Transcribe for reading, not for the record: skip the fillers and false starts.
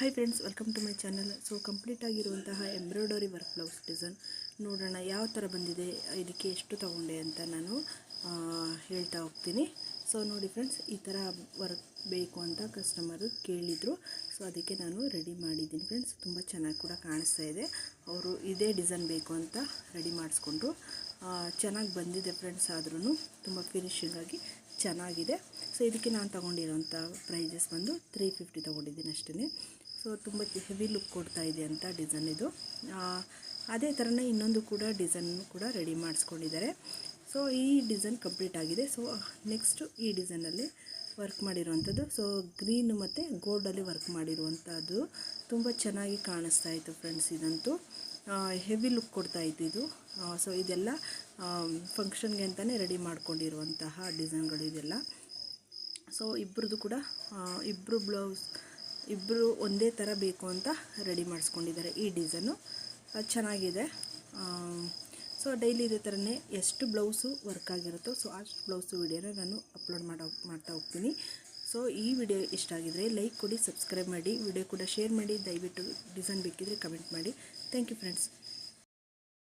Hi friends, welcome to my channel. So complete ಆಗಿರುವಂತಹ embroidery work blouse design ನೋಡೋಣ ಯಾವ ಥರ ಬಂದಿದೆ, ಇದಕ್ಕೆ ಎಷ್ಟು ತೊಗೊಂಡೆ ಅಂತ ನಾನು ಹೇಳ್ತಾ ಹೋಗ್ತೀನಿ. ಸೊ ನೋಡಿ ಫ್ರೆಂಡ್ಸ್, ಈ ಥರ ವರ್ಕ್ ಬೇಕು ಅಂತ ಕಸ್ಟಮರು ಕೇಳಿದರು. ಸೊ ಅದಕ್ಕೆ ನಾನು ರೆಡಿ ಮಾಡಿದ್ದೀನಿ ಫ್ರೆಂಡ್ಸ್. ತುಂಬ ಚೆನ್ನಾಗಿ ಕೂಡ ಕಾಣಿಸ್ತಾ ಇದೆ. ಅವರು ಇದೇ ಡಿಸೈನ್ ಬೇಕು ಅಂತ ರೆಡಿ ಮಾಡಿಸ್ಕೊಂಡ್ರು. ಚೆನ್ನಾಗಿ ಬಂದಿದೆ ಫ್ರೆಂಡ್ಸ್. ಆದ್ರೂ ತುಂಬ ಫಿನಿಶಿಂಗಾಗಿ ಚೆನ್ನಾಗಿದೆ. ಸೊ ಇದಕ್ಕೆ ನಾನು ತೊಗೊಂಡಿರೋಂಥ ಪ್ರೈಸಸ್ ಬಂದು 350 ತೊಗೊಂಡಿದ್ದೀನಿ ಅಷ್ಟೇ. ಸೊ ತುಂಬ ಹೆವಿ ಲುಕ್ ಕೊಡ್ತಾ ಇದೆ ಅಂತ ಡಿಸೈನ್ ಇದು. ಅದೇ ಥರನೇ ಇನ್ನೊಂದು ಕೂಡ ಡಿಸೈನ್ ಕೂಡ ರೆಡಿ ಮಾಡಿಸ್ಕೊಂಡಿದ್ದಾರೆ. ಸೊ ಈ ಡಿಸೈನ್ ಕಂಪ್ಲೀಟ್ ಆಗಿದೆ. ಸೊ ನೆಕ್ಸ್ಟು ಈ ಡಿಸೈನಲ್ಲಿ ವರ್ಕ್ ಮಾಡಿರುವಂಥದ್ದು. ಸೊ ಗ್ರೀನ್ ಮತ್ತು ಗೋಲ್ಡಲ್ಲಿ ವರ್ಕ್ ಮಾಡಿರುವಂಥದ್ದು ತುಂಬ ಚೆನ್ನಾಗಿ ಕಾಣಿಸ್ತಾ ಇತ್ತು ಫ್ರೆಂಡ್ಸ್. ಇದಂತೂ ಹೆವಿ ಲುಕ್ ಕೊಡ್ತಾಯಿತ್ತು ಇದು. ಸೊ ಇದೆಲ್ಲ ಫಂಕ್ಷನ್ಗೆ ಅಂತಲೇ ರೆಡಿ ಮಾಡ್ಕೊಂಡಿರುವಂತಹ ಡಿಸೈನ್ಗಳು ಇದೆಲ್ಲ. ಸೊ ಇಬ್ಬರದು ಕೂಡ ಇಬ್ಬರು ಒಂದೇ ಥರ ಬೇಕು ಅಂತ ರೆಡಿ ಮಾಡಿಸ್ಕೊಂಡಿದ್ದಾರೆ. ಈ ಡಿಸೈನು ಚೆನ್ನಾಗಿದೆ. ಸೊ ಡೈಲಿ ಇದೇ ಥರನೇ ಎಷ್ಟು ಬ್ಲೌಸು ವರ್ಕ್ ಆಗಿರುತ್ತೋ ಸೊ ಅಷ್ಟು ಬ್ಲೌಸು ವಿಡಿಯೋನ ನಾನು ಅಪ್ಲೋಡ್ ಮಾಡ್ತಾ ಹೋಗ್ತೀನಿ. ಸೊ ಈ ವಿಡಿಯೋ ಇಷ್ಟ ಆಗಿದರೆ ಲೈಕ್ ಕೊಡಿ, ಸಬ್ಸ್ಕ್ರೈಬ್ ಮಾಡಿ, ವಿಡಿಯೋ ಕೂಡ ಶೇರ್ ಮಾಡಿ. ದಯವಿಟ್ಟು ಡಿಸೈನ್ ಬೇಕಿದ್ರೆ ಕಮೆಂಟ್ ಮಾಡಿ. Thank you friends.